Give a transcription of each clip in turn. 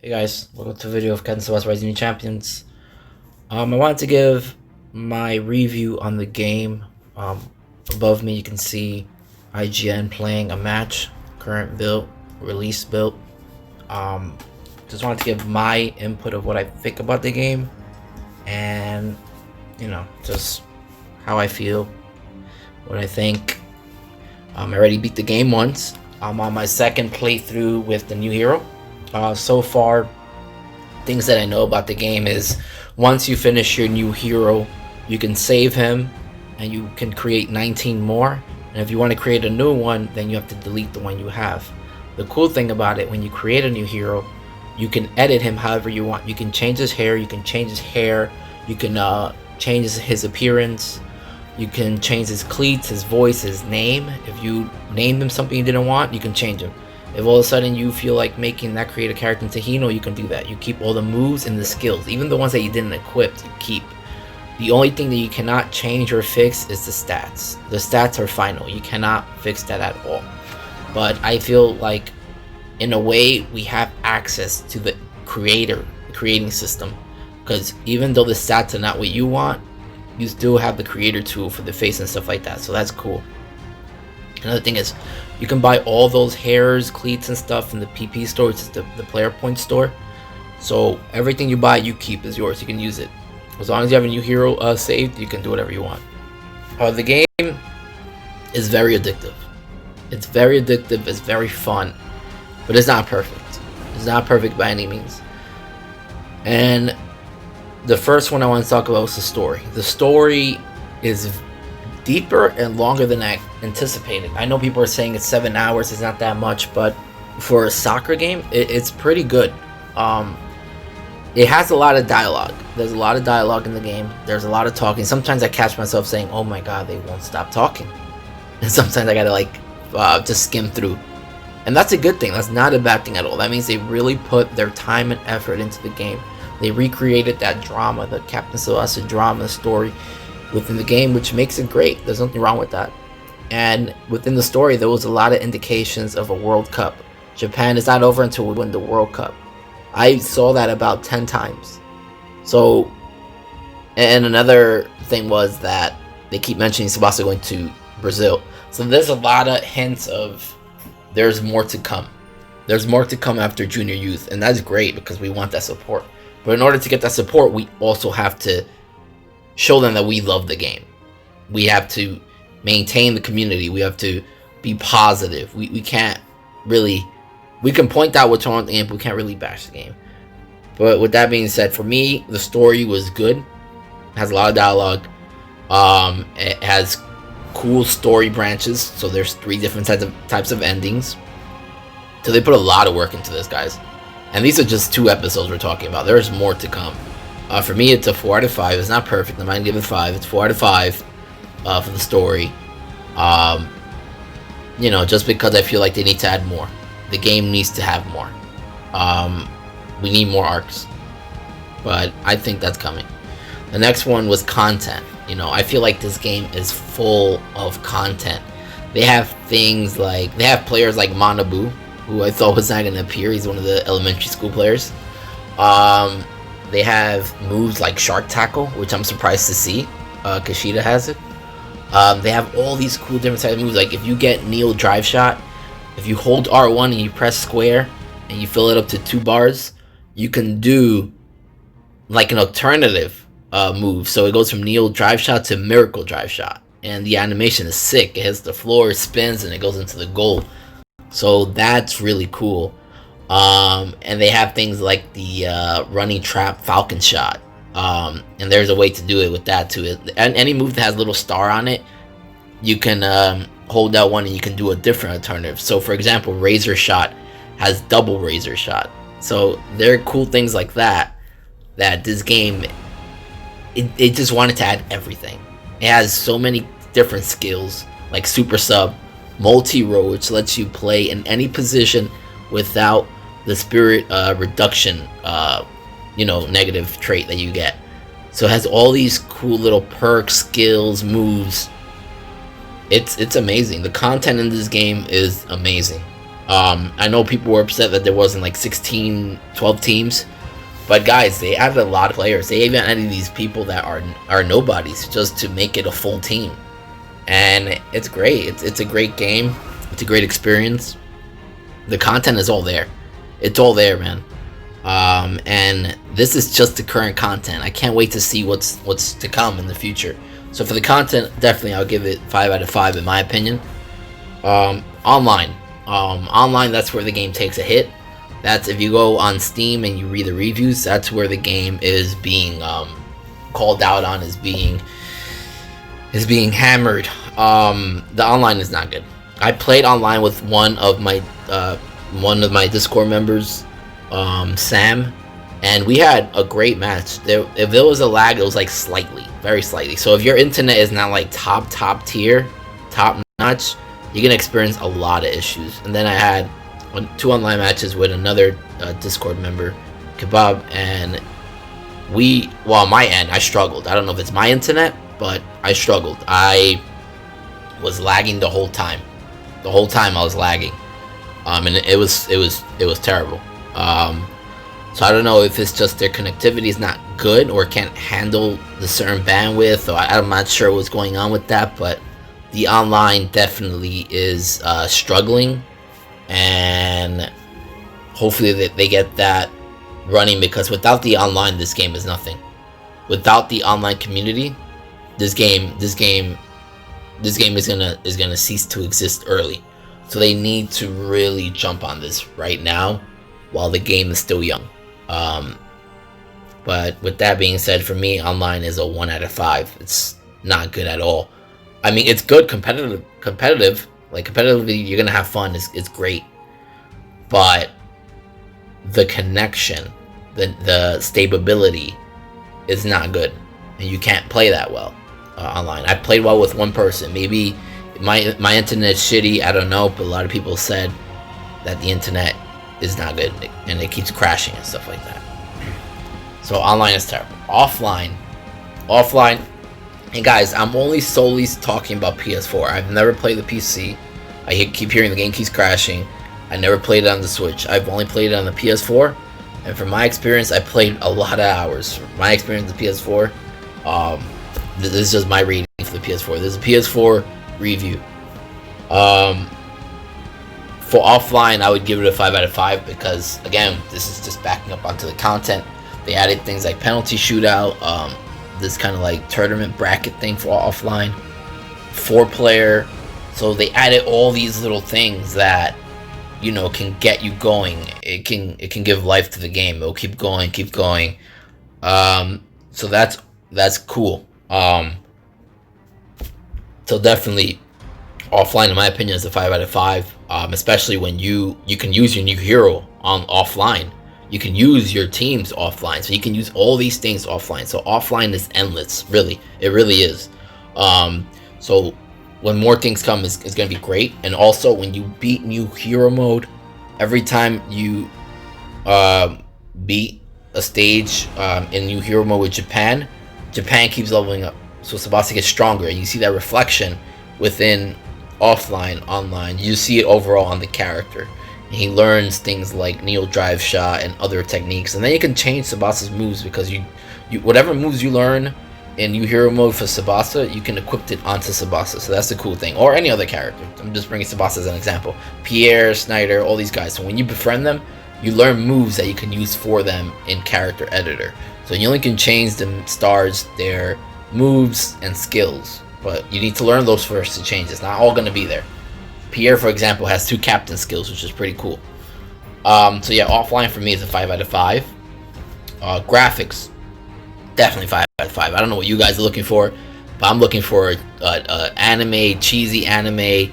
Hey guys, welcome to a video of Tsubasa Rising New Champions. I wanted to give my review on the game. Above me you can see IGN playing a match, current build, release build. Just wanted to give my input of what I think about the game and, just how I feel, what I think. I already beat the game once. I'm on my second playthrough with the new hero. So far, things that I know about the game is once you finish your new hero, you can save him and you can create 19 more. And if you want to create a new one, then you have to delete the one you have. The cool thing about it, when you create a new hero, you can edit him however you want. You can change his hair, you can change his appearance, you can change his cleats, his voice, his name. If you named him something you didn't want, you can change him. If all of a sudden you feel like making that create a character into Hino, you can do that. You keep all the moves and the skills. Even the ones that you didn't equip, you keep. The only thing that you cannot change or fix is the stats. The stats are final. You cannot fix that at all. But I feel like, in a way, we have access to the creating system. Because even though the stats are not what you want, you still have the creator tool for the face and stuff like that. So that's cool. Another thing is, you can buy all those hairs, cleats, and stuff in the PP store, which is the player point store. So everything you buy, you keep is yours. You can use it. As long as you have a new hero saved, you can do whatever you want. The game is very addictive. It's very addictive. It's very fun, but it's not perfect. It's not perfect by any means. And the first one I want to talk about is the story. The story is deeper and longer than I anticipated. I know people are saying it's 7 hours, it's not that much, but for a soccer game, it's pretty good. It has a lot of dialogue. There's a lot of dialogue in the game. There's a lot of talking. Sometimes I catch myself saying, oh my god, they won't stop talking. And sometimes I gotta just skim through. And that's a good thing. That's not a bad thing at all. That means they really put their time and effort into the game. They recreated that drama, the Captain Tsubasa drama story within the game, which makes it great. There's nothing wrong with that. And within the story, there was a lot of indications of a World Cup. Japan is not over until we win the World Cup. I saw that about 10 times. So, and another thing was that they keep mentioning Tsubasa going to Brazil. So there's a lot of hints of there's more to come. There's more to come after junior youth, and that's great because we want that support. But in order to get that support, we also have to show them that we love the game. We have to maintain the community. We have to be positive. We can't really... We can point out what's wrong with the game, but we can't really bash the game. But with that being said, for me, the story was good. It has a lot of dialogue. It has cool story branches. So there's 3 different types of endings. So they put a lot of work into this, guys. And these are just 2 episodes we're talking about. There's more to come. For me, it's a 4 out of 5. It's not perfect. I might give it 5. It's 4 out of 5 for the story. Just because I feel like they need to add more. The game needs to have more. We need more arcs. But I think that's coming. The next one was content. I feel like this game is full of content. They have things like... They have players like Manabu, who I thought was not going to appear. He's one of the elementary school players. They have moves like Shark Tackle, which I'm surprised to see. Kashida has it. They have all these cool different types of moves. Like if you get Neo Drive Shot, if you hold R1 and you press square and you fill it up to 2 bars, you can do like an alternative move. So it goes from Neo Drive Shot to Miracle Drive Shot. And the animation is sick. It hits the floor, it spins, and it goes into the goal. So that's really cool. And they have things like the running trap Falcon Shot. And there's a way to do it with that too. And any move that has a little star on it, you can hold that one and you can do a different alternative. So for example, Razor Shot has double Razor Shot. So there are cool things like that this game, it just wanted to add everything. It has so many different skills like Super Sub, Multi-Roll, which lets you play in any position without the spirit reduction negative trait that you get. So it has all these cool little perks, skills, moves. It's amazing. The content in this game is amazing. I know people were upset that there wasn't like 16, 12 teams, but guys, they added a lot of players. They even added these people that are nobodies just to make it a full team, and it's great. It's a great game. It's a great experience. The content is all there. It's all there, man. And this is just the current content. I can't wait to see what's to come in the future. So for the content, definitely I'll give it 5 out of 5 in my opinion. Online. Online, that's where the game takes a hit. That's if you go on Steam and you read the reviews, that's where the game is being called out on, is being hammered. The online is not good. I played online with one of my Discord members, Sam, and we had a great match. If there was a lag, it was like slightly, very slightly. So if your internet is not like top tier, top notch, you're gonna experience a lot of issues. And then I had 2 online matches with another Discord member, Kebab, and on my end, I struggled. I don't know if it's my internet, but I struggled. I was lagging the whole time. The whole time I was lagging, and it was terrible. So I don't know if it's just their connectivity is not good or can't handle the certain bandwidth, or I'm not sure what's going on with that, but the online definitely is struggling, and hopefully they get that running, because without the online, this game is nothing. Without the online community, this game is gonna cease to exist early. So they need to really jump on this right now while the game is still young. But with that being said, for me, online is a 1 out of 5. It's not good at all. I mean, it's good competitive. Like competitively, you're gonna have fun. It's great, but the connection, the stability is not good, and you can't play that well online. I played well with one person. Maybe my internet's shitty. I don't know, but a lot of people said that the internet is not good and it keeps crashing and stuff like that. So online is terrible. Offline, and guys, I'm only solely talking about PS4. I've never played the PC. I keep hearing the game keeps crashing. I never played it on the Switch. I've only played it on the PS4, and from my experience, I played a lot of hours. From my experience with the PS4, this is just my rating for the PS4. This is a PS4 review. For offline, I would give it a 5 out of 5 because, again, this is just backing up onto the content. They added things like penalty shootout, this kind of like tournament bracket thing for offline, 4-player. So they added all these little things that, you know, can get you going. It can give life to the game. It'll keep going. So that's cool. So definitely, offline, in my opinion, is a 5 out of 5. Especially when you can use your new hero on offline. You can use your teams offline, so you can use all these things offline. So offline is endless, really. It really is. So when more things come, it's going to be great. And also, when you beat new hero mode, every time you beat a stage in new hero mode with Japan keeps leveling up. So Tsubasa gets stronger, and you see that reflection within offline, online. You see it overall on the character. He learns things like Neo Drive Shot and other techniques, and then you can change Tsubasa's moves, because you whatever moves you learn in new hero mode for Tsubasa, you can equip it onto Tsubasa. So that's the cool thing. Or any other character. I'm just bringing Tsubasa as an example. Pierre, Snyder, all these guys. So when you befriend them, you learn moves that you can use for them in character editor. So you only can change the stars, their moves and skills, but you need to learn those first to change. It's not all going to be there. Pierre, for example, has 2 captain skills, which is pretty cool. So yeah, offline for me is a 5 out of 5. Graphics, definitely 5 out of 5. I don't know what you guys are looking for, but I'm looking for anime, cheesy anime,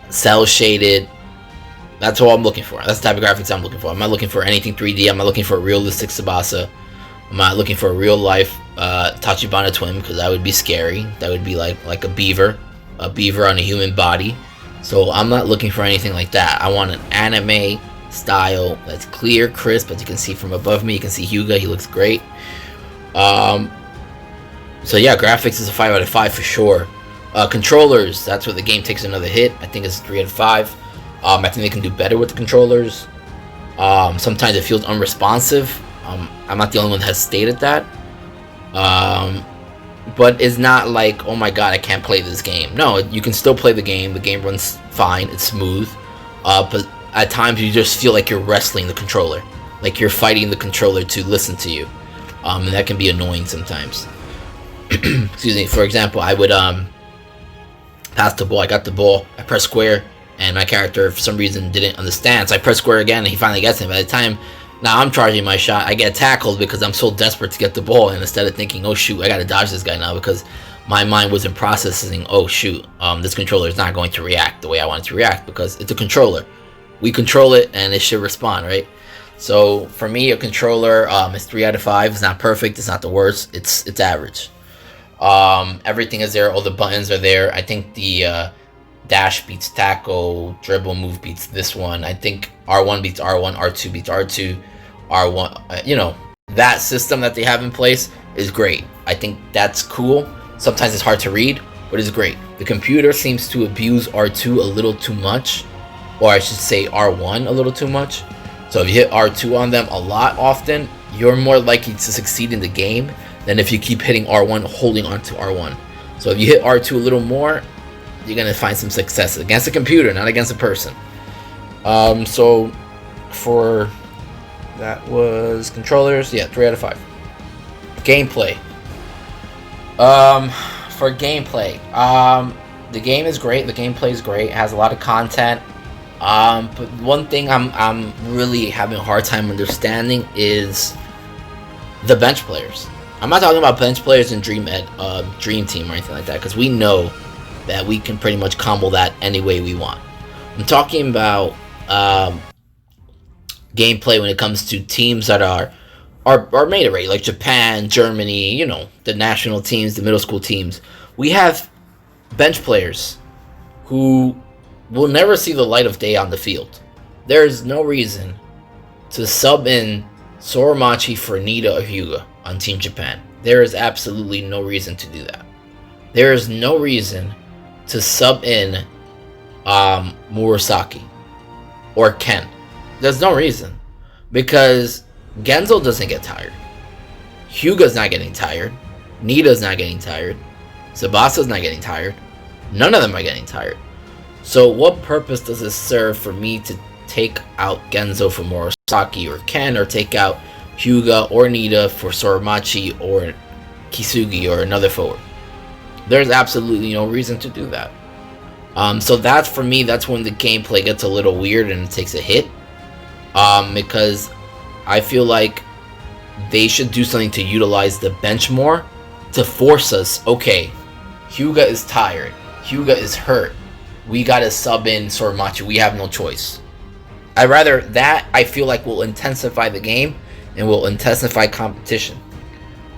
cell shaded. That's all I'm looking for. That's the type of graphics I'm looking for. I'm not looking for anything 3D. I'm not looking for a realistic Tsubasa. I'm not looking for a real life Tachibana twin, because that would be scary. That would be like a beaver on a human body. So I'm not looking for anything like that. I want an anime style that's clear, crisp. As you can see from above me, you can see Hyuga. He looks great. So yeah, graphics is a 5 out of 5 for sure. Controllers, that's where the game takes another hit. I think it's 3 out of 5. I think they can do better with the controllers. Sometimes it feels unresponsive. I'm not the only one that has stated that. But it's not like, oh my god, I can't play this game. No, you can still play the game. The game runs fine. It's smooth. But at times you just feel like you're wrestling the controller. Like you're fighting the controller to listen to you. And that can be annoying sometimes. Excuse me. For example, I would pass the ball. I got the ball. I press square. And my character, for some reason, didn't understand. So I press square again, and he finally gets it. By the time now I'm charging my shot, I get tackled because I'm so desperate to get the ball. And instead of thinking, oh shoot, I gotta dodge this guy now, because my mind wasn't processing, oh shoot, this controller is not going to react the way I want it to react, because it's a controller. We control it, and it should respond, right? So for me, a controller is 3 out of 5. It's not perfect. It's not the worst. It's average. Everything is there. All the buttons are there. I think the dash beats tackle, dribble move beats this one. I think R1 beats R1, R2 beats R2, R1. That system that they have in place is great. I think that's cool. Sometimes it's hard to read, but it's great. The computer seems to abuse R2 a little too much, or I should say R1 a little too much. So if you hit R2 on them a lot often, you're more likely to succeed in the game than if you keep hitting R1, holding onto R1. So if you hit R2 a little more, you're gonna find some success against a computer, not against a person. So for that was controllers, yeah, 3 out of 5. Gameplay. For gameplay, the game is great. The gameplay is great. It has a lot of content. But one thing I'm really having a hard time understanding is the bench players. I'm not talking about bench players in Dream Team or anything like that, because we know that we can pretty much combo that any way we want. I'm talking about gameplay when it comes to teams that are made already, like Japan, Germany, the national teams, the middle school teams. We have bench players who will never see the light of day on the field. There is no reason to sub in Soromachi for Nida or Hyuga on Team Japan. There is absolutely no reason to do that. There is no reason to sub in Murasaki or Ken. There's no reason, because Genzo doesn't get tired. Hyuga's not getting tired. Nida's not getting tired. Tsubasa's not getting tired. None of them are getting tired. So what purpose does it serve for me to take out Genzo for Murasaki or Ken, or take out Hyuga or Nida for Soromachi or Kisugi or another forward? There's absolutely no reason to do that. So that's, for me, that's when the gameplay gets a little weird and it takes a hit. Because I feel like they should do something to utilize the bench more, to force us, okay, Hyuga is tired, Hyuga is hurt, we gotta sub in Soromachi, we have no choice. I feel like will intensify the game and will intensify competition.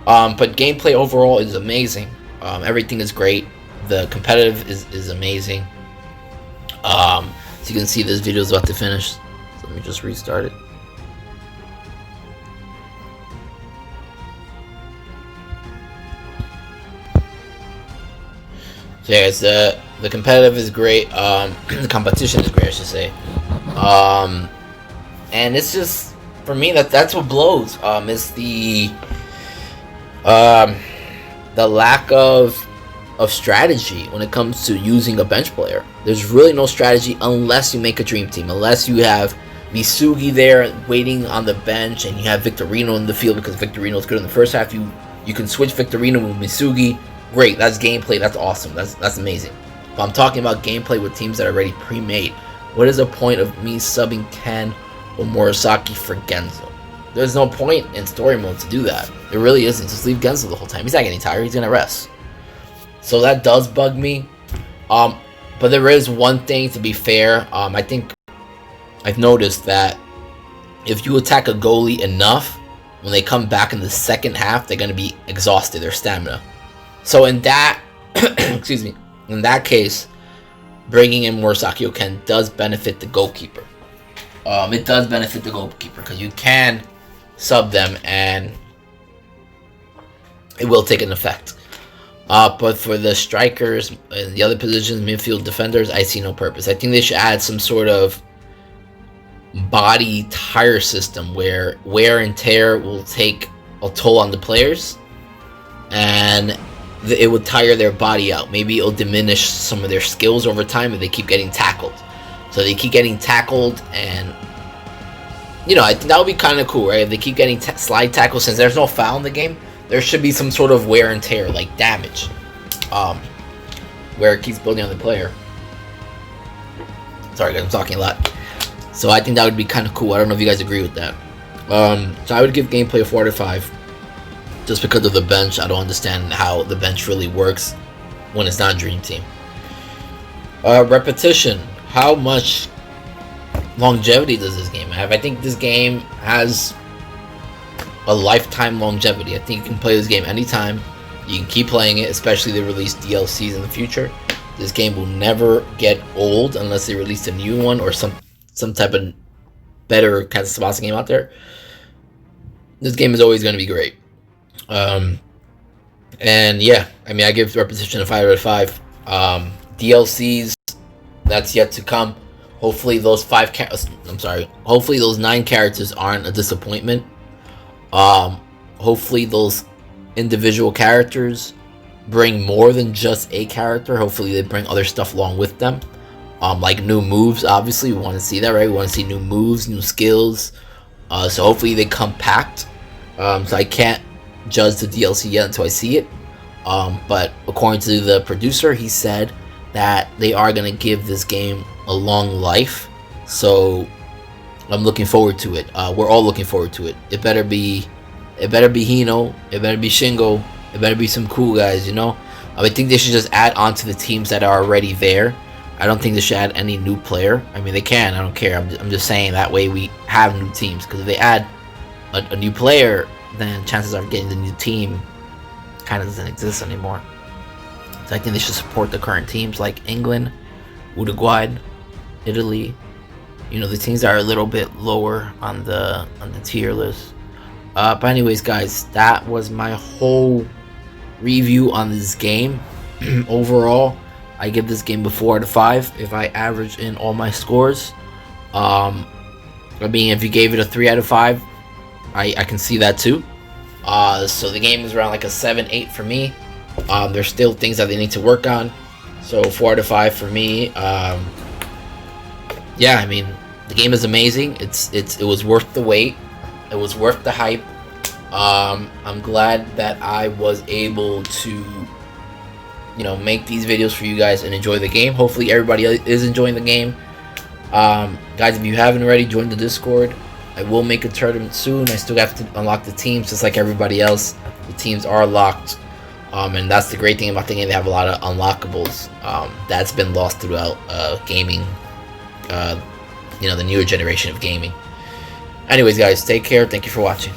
But gameplay overall is amazing. Everything is great. The competitive is amazing. So you can see this video is about to finish. So let me just restart it. So yeah, it's the competitive is great. The competition is great, I should say. And it's just, for me, that's what blows. It's the lack of strategy when it comes to using a bench player. There's really no strategy unless you make a dream team, unless you have Misugi there waiting on the bench and you have Victorino in the field, because Victorino is good in the first half. You can switch Victorino with Misugi. Great, that's gameplay. That's awesome. That's amazing. But I'm talking about gameplay with teams that are already pre-made. What is the point of me subbing Ken or Murasaki for Genzo? There's no point in story mode to do that. There really isn't. Just leave Genzo the whole time. He's not getting tired. He's gonna rest. So that does bug me. But there is one thing, to be fair. I think I've noticed that if you attack a goalie enough, when they come back in the second half, they're gonna be exhausted, their stamina. So in that, excuse me, in that case, bringing in Murasaki or Ken does benefit the goalkeeper. It does benefit the goalkeeper, because you can sub them and it will take an effect. But for the strikers and the other positions, midfield defenders, I see no purpose. I think they should add some sort of body tire system where wear and tear will take a toll on the players, and it would tire their body out. Maybe it'll diminish some of their skills over time if they keep getting tackled. So they keep getting tackled, and I think that would be kind of cool, right? If they keep getting slide tackles, since there's no foul in the game, there should be some sort of wear and tear, like damage, where it keeps building on the player. Sorry guys, I'm talking a lot. So I think that would be kind of cool. I don't know if you guys agree with that. So I would give gameplay a 4 out of 5. Just because of the bench. I don't understand how the bench really works when it's not Dream Team. Repetition. How much longevity does this game have? I think this game has a lifetime longevity. I think you can play this game anytime. You can keep playing it, especially if they release DLCs in the future. This game will never get old unless they release a new one or some type of better kind of Tsubasa game out there. This game is always going to be great. And yeah, I mean, I give Repetition a 5 out of 5. DLCs, that's yet to come. Hopefully those hopefully those 9 characters aren't a disappointment. Hopefully those individual characters bring more than just a character. Hopefully they bring other stuff along with them. Like new moves, obviously we want to see that, right? We want to see new moves, new skills. So hopefully they come packed. So I can't judge the DLC yet until I see it. But according to the producer, he said that they are gonna give this game a long life. So I'm looking forward to it. We're all looking forward to it. It better be Hino. It better be Shingo. It better be some cool guys. I think they should just add on to the teams that are already there. I don't think they should add any new player. I mean, they can. I don't care. I'm just saying that way we have new teams. Because if they add a new player, then chances are getting the new team kind of doesn't exist anymore. So I think they should support the current teams like England, Uruguay, Italy. The teams that are a little bit lower on the tier list. But anyways, guys, that was my whole review on this game. Overall, I give this game a 4 out of 5 if I average in all my scores. I mean, if you gave it a 3 out of 5, I can see that too. So the game is around like a 7-8 for me. There's still things that they need to work on. So 4 out of 5 for me. Yeah, I mean, the game is amazing. It was worth the wait. It was worth the hype. I'm glad that I was able to make these videos for you guys and enjoy the game. Hopefully everybody is enjoying the game. Guys, if you haven't already, join the Discord. I will make a tournament soon. I still have to unlock the teams just like everybody else. The teams are locked. And that's the great thing about the game. They have a lot of unlockables that's been lost throughout gaming. The newer generation of gaming. Anyways, guys, take care. Thank you for watching.